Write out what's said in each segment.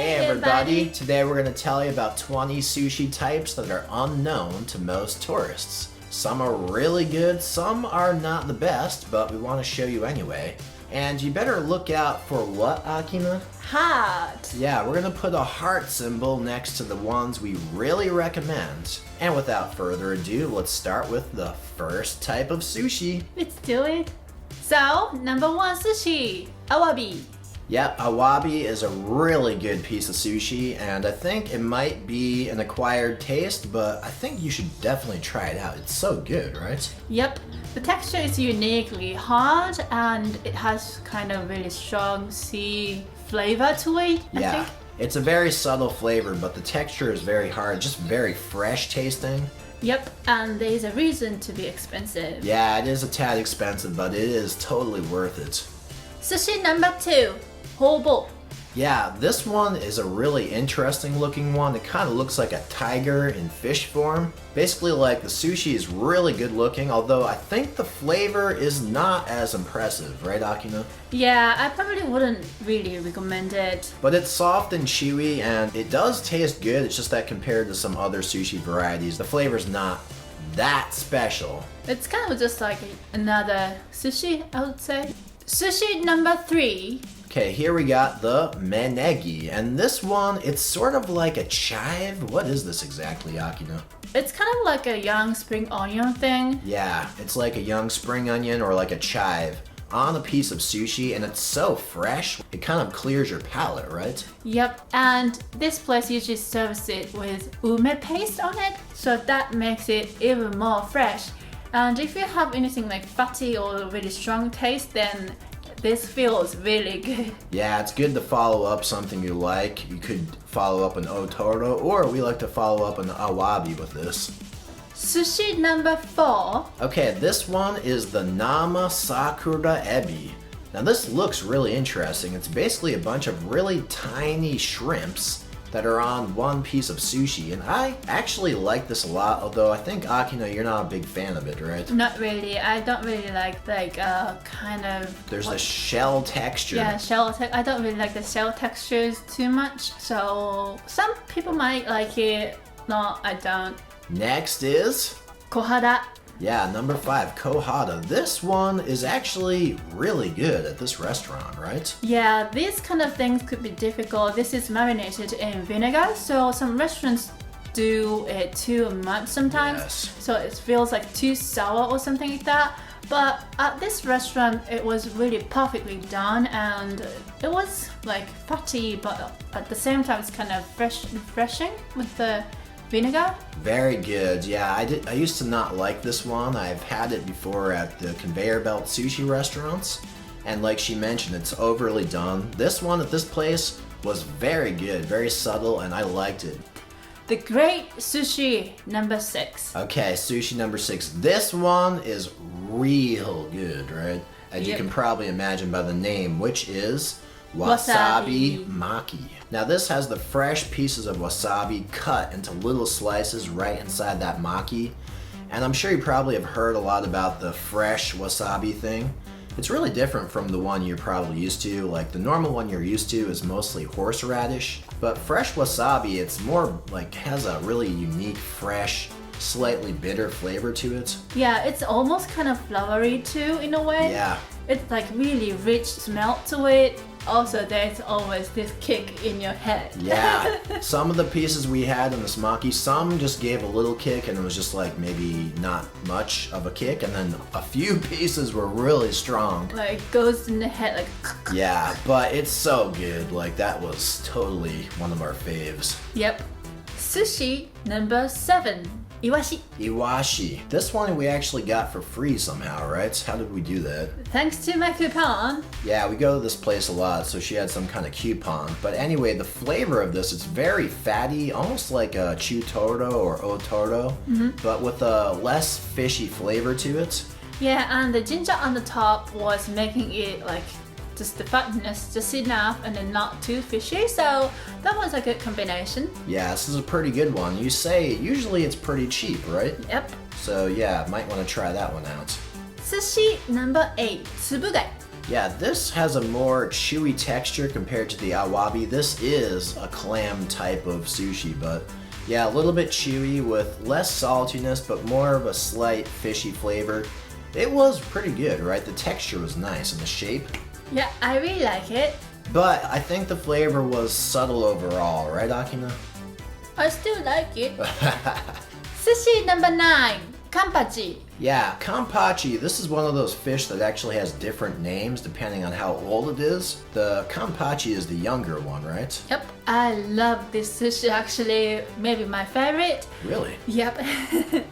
Hey everybody! Today we're going to tell you about 20 sushi types that are unknown to most tourists. Some are really good, some are not the best, but we want to show you anyway. And you better look out for what, Akina? Heart! Yeah, we're going to put a heart symbol next to the ones we really recommend. And without further ado, let's start with the first type of sushi. Let's do it! So, number 1 sushi, Awabi. Yep, Awabi is a really good piece of sushi, and I think it might be an acquired taste, but I think you should definitely try it out. It's so good, right? Yep, the texture is uniquely hard and it has kind of really strong sea flavor to it, I think. It's a very subtle flavor, but the texture is very hard, just very fresh tasting. Yep, and there's a reason to be expensive. Yeah, it is a tad expensive, but it is totally worth it. Sushi number 2, Houbou. Yeah, this one is a really interesting looking one. It kind of looks like a tiger in fish form. Basically, like, the sushi is really good looking, although I think the flavor is not as impressive, right, Akina? Yeah, I probably wouldn't really recommend it. But it's soft and chewy, and it does taste good. It's just that compared to some other sushi varieties, the flavor's not that special. It's kind of just like another sushi, I would say. Sushi number 3. Okay, here we got the Menegi, and this one, it's sort of like a chive. What is this exactly, Akina? It's kind of like a young spring onion thing. Yeah, it's like a young spring onion or like a chive on a piece of sushi, and it's so fresh, it kind of clears your palate, right? Yep, and this place usually serves it with ume paste on it, so that makes it even more fresh. And if you have anything like fatty or really strong taste, then this feels really good. Yeah, it's good to follow up something you like. You could follow up an otoro, or we like to follow up an awabi with this. Sushi number 4. Okay, this one is the Nama Sakura Ebi. Now this looks really interesting. It's basically a bunch of really tiny shrimps that are on one piece of sushi, and I actually like this a lot, although I think, Akina, you're not a big fan of it, right? Not really. I don't really like kind of... There's the shell texture. Yeah, I don't really like the shell textures too much, so some people might like it. No, I don't. Next is... Kohada. Yeah, number 5, Kohada. This one is actually really good at this restaurant, right? Yeah, these kind of things could be difficult. This is marinated in vinegar, so some restaurants do it too much sometimes. Yes. So it feels like too sour or something like that. But at this restaurant, it was really perfectly done, and it was like fatty, but at the same time, it's kind of refreshing with the vinegar. Very good. Yeah, I used to not like this one. I've had it before at the conveyor belt sushi restaurants, and like she mentioned, it's overly done. This one at this place was very good, very subtle, and I liked it. The great sushi number 6. Okay, sushi number 6. This one is real good, right? As you can probably imagine by the name, which is Wasabi Maki. Now this has the fresh pieces of wasabi cut into little slices right inside that maki. And I'm sure you probably have heard a lot about the fresh wasabi thing. It's really different from the one you're probably used to. Like, the normal one you're used to is mostly horseradish. But fresh wasabi, it's more like, has a really unique, fresh, slightly bitter flavor to it. Yeah, it's almost kind of flowery too in a way. Yeah. It's like really rich smell to it. Also, there's always this kick in your head. Yeah, some of the pieces we had in this maki, some just gave a little kick and it was just like maybe not much of a kick, and then a few pieces were really strong. Like goes in the head like... Yeah, but it's so good. Like, that was totally one of our faves. Yep. Sushi number 7. Iwashi. Iwashi. This one we actually got for free somehow, right? How did we do that? Thanks to my coupon. Yeah, we go to this place a lot, so she had some kind of coupon. But anyway, the flavor of this is very fatty, almost like a chutoro or otoro, but with a less fishy flavor to it. Yeah, and the ginger on the top was making it like just the fatness just enough and then not too fishy, so that was a good combination. Yeah, this is a pretty good one. You say usually it's pretty cheap, right? Yep. So yeah, might want to try that one out. Sushi number 8, Tsubugai. Yeah, this has a more chewy texture compared to the Awabi. This is a clam type of sushi, but yeah, a little bit chewy with less saltiness, but more of a slight fishy flavor. It was pretty good, right? The texture was nice and the shape. Yeah, I really like it. But I think the flavor was subtle overall, right, Akina? I still like it. Sushi number 9, Kanpachi. Yeah, Kanpachi, this is one of those fish that actually has different names depending on how old it is. The Kanpachi is the younger one, right? Yep, I love this sushi actually, maybe my favorite. Really? Yep.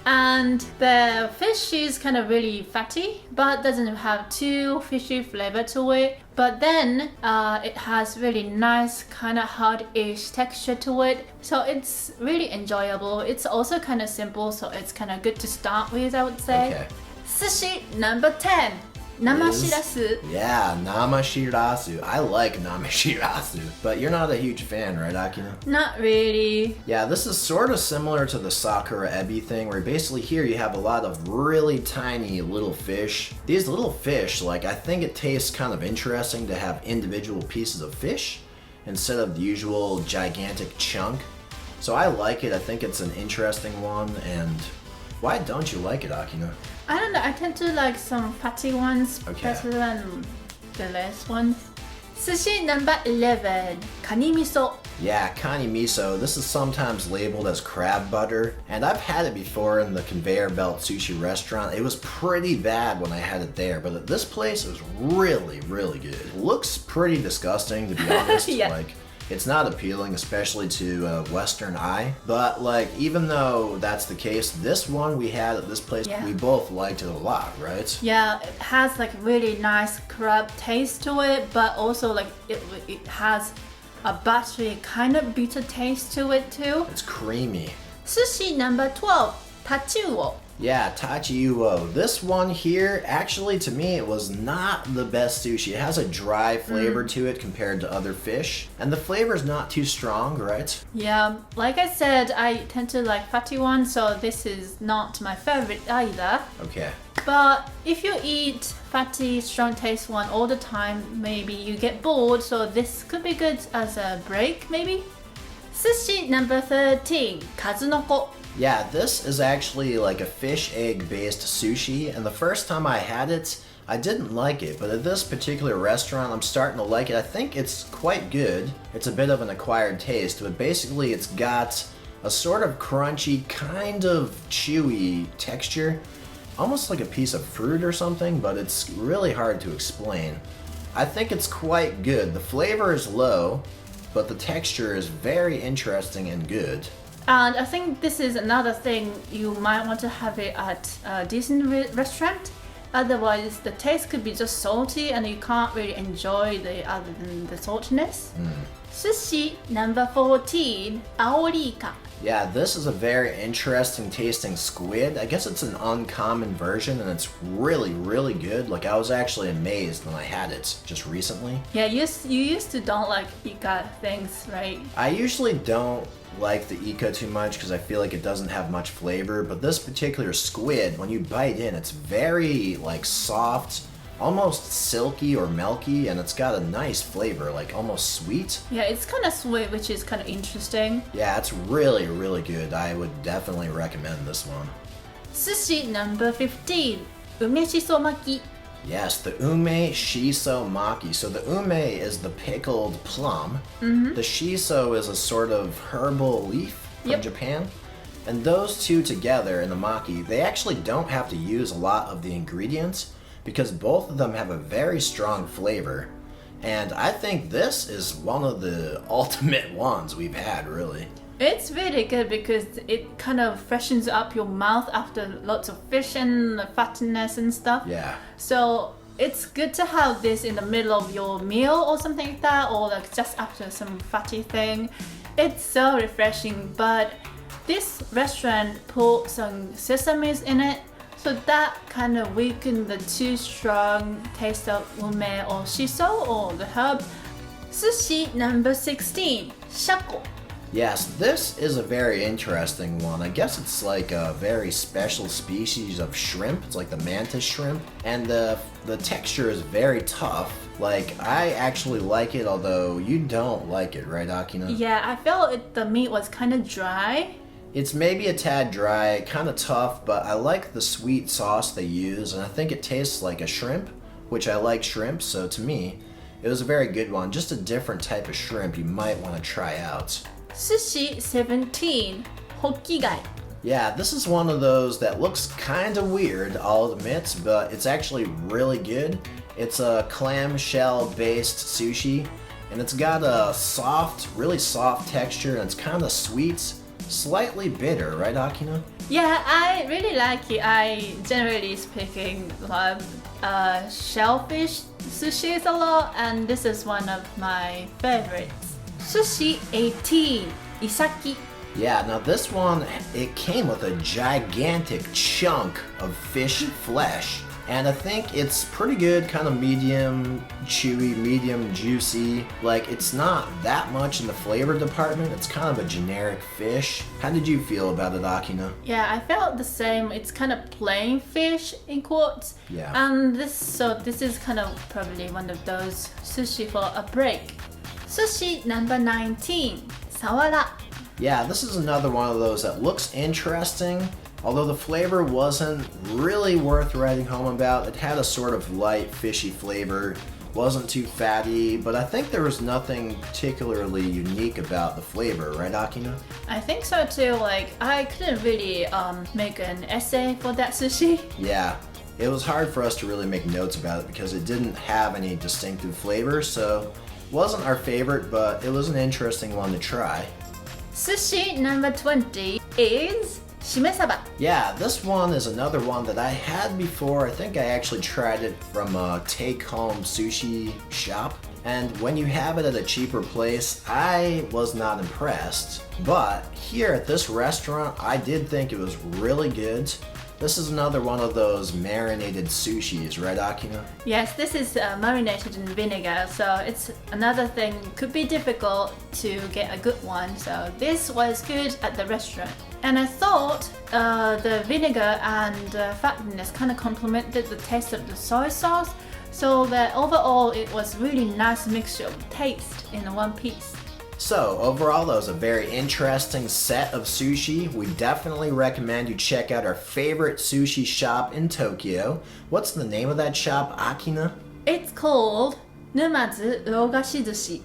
And the fish is kind of really fatty, but doesn't have too fishy flavor to it. But then it has really nice kind of hard-ish texture to it. So it's really enjoyable. It's also kind of simple, so it's kind of good to start with, I would say. Okay. Sushi number 10. Nama Shirasu. Yeah, Nama Shirasu. I like Nama Shirasu. But you're not a huge fan, right, Akina? Not really. Yeah, this is sort of similar to the Sakura Ebi thing, where basically here you have a lot of really tiny little fish. These little fish, like, I think it tastes kind of interesting to have individual pieces of fish instead of the usual gigantic chunk. So I like it. I think it's an interesting one, and why don't you like it, Akina? I don't know, I tend to like some fatty ones better than the less ones. Sushi number 11, Kani Miso. Yeah, Kani Miso. This is sometimes labeled as crab butter, and I've had it before in the conveyor belt sushi restaurant. It was pretty bad when I had it there, but at this place it was really, really good. It looks pretty disgusting, to be honest. Yeah. Like, it's not appealing, especially to a Western eye. But like, even though that's the case, this one we had at this place, we both liked it a lot, right? Yeah, it has like really nice crab taste to it, but also like it has a buttery kind of bitter taste to it too. It's creamy. Sushi number 12, Tachiuo. Yeah, Tachiuo. This one here, actually to me, it was not the best sushi. It has a dry flavor to it compared to other fish. And the flavor is not too strong, right? Yeah, like I said, I tend to like fatty ones, so this is not my favorite either. Okay. But if you eat fatty, strong taste one all the time, maybe you get bored, so this could be good as a break, maybe. Sushi number 13, Kazunoko. Yeah, this is actually like a fish egg based sushi, and the first time I had it, I didn't like it, but at this particular restaurant, I'm starting to like it. I think it's quite good. It's a bit of an acquired taste, but basically it's got a sort of crunchy, kind of chewy texture, almost like a piece of fruit or something, but it's really hard to explain. I think it's quite good. The flavor is low, but the texture is very interesting and good. And I think this is another thing, you might want to have it at a decent restaurant. Otherwise, the taste could be just salty and you can't really enjoy the other than the saltiness. Sushi number 14, Aori Ika. Yeah, this is a very interesting tasting squid. I guess it's an uncommon version and it's really, really good. Like, I was actually amazed when I had it just recently. Yeah, you used to don't like Ika things, right? I usually don't like the Ika too much because I feel like it doesn't have much flavor, but this particular squid, when you bite in, it's very like soft, almost silky or milky, and it's got a nice flavor, like almost sweet. Yeah, it's kind of sweet, which is kind of interesting. Yeah, it's really, really good. I would definitely recommend this one. Sushi number 15, Ume Shiso Maki. Yes, the Ume Shiso Maki. So the ume is the pickled plum. The shiso is a sort of herbal leaf from Japan. And those two together in the maki, they actually don't have to use a lot of the ingredients because both of them have a very strong flavor. And I think this is one of the ultimate ones we've had, really. It's really good because it kind of freshens up your mouth after lots of fish and fattiness and stuff. Yeah. So it's good to have this in the middle of your meal or something like that, or like just after some fatty thing. It's so refreshing, but this restaurant put some sesames in it, so that kind of weakened the too strong taste of ume or shiso or the herb. Sushi number 16, Shako. Yes, this is a very interesting one. I guess it's like a very special species of shrimp. It's like the mantis shrimp. And the texture is very tough. Like, I actually like it, although you don't like it, right, Akina? Yeah, I felt the meat was kind of dry. It's maybe a tad dry, kind of tough, but I like the sweet sauce they use, and I think it tastes like a shrimp, which I like shrimp, so to me, it was a very good one. Just a different type of shrimp you might want to try out. Sushi 17, Hokkigai. Yeah, this is one of those that looks kind of weird, I'll admit, but it's actually really good. It's a clamshell-based sushi, and it's got a soft, really soft texture, and it's kind of sweet, slightly bitter, right, Akina? Yeah, I really like it. I generally speaking love shellfish sushis a lot, and this is one of my favorites. Sushi 18, Isaki. Yeah, now this one, it came with a gigantic chunk of fish flesh. And I think it's pretty good, kind of medium chewy, medium juicy. Like, it's not that much in the flavor department. It's kind of a generic fish. How did you feel about it, Akina? Yeah, I felt the same. It's kind of plain fish in quotes. Yeah. And this is kind of probably one of those sushi for a break. Sushi number 19, Sawara. Yeah, this is another one of those that looks interesting. Although the flavor wasn't really worth writing home about. It had a sort of light, fishy flavor. Wasn't too fatty, but I think there was nothing particularly unique about the flavor, right, Akina? I think so too. Like, I couldn't really make an essay for that sushi. Yeah, it was hard for us to really make notes about it because it didn't have any distinctive flavor, so it wasn't our favorite, but it was an interesting one to try. Sushi number 20 is Shime Saba. Yeah, this one is another one that I had before. I think I actually tried it from a take-home sushi shop. And when you have it at a cheaper place, I was not impressed. But here at this restaurant, I did think it was really good. This is another one of those marinated sushis, right, Akina? Yes, this is marinated in vinegar, so it's another thing. Could be difficult to get a good one, so this was good at the restaurant. And I thought the vinegar and fatness kind of complemented the taste of the soy sauce, so that overall it was really nice mixture of taste in one piece. So overall, that was a very interesting set of sushi. We definitely recommend you check out our favorite sushi shop in Tokyo. What's the name of that shop, Akina? It's called Numazu Uogashi Zushi.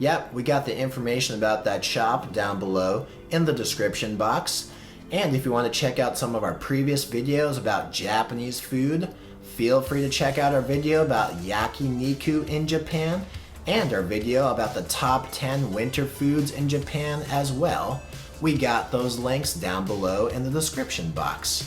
Yep, we got the information about that shop down below in the description box. And if you want to check out some of our previous videos about Japanese food, feel free to check out our video about yakiniku in Japan and our video about the top 10 winter foods in Japan as well. We got those links down below in the description box.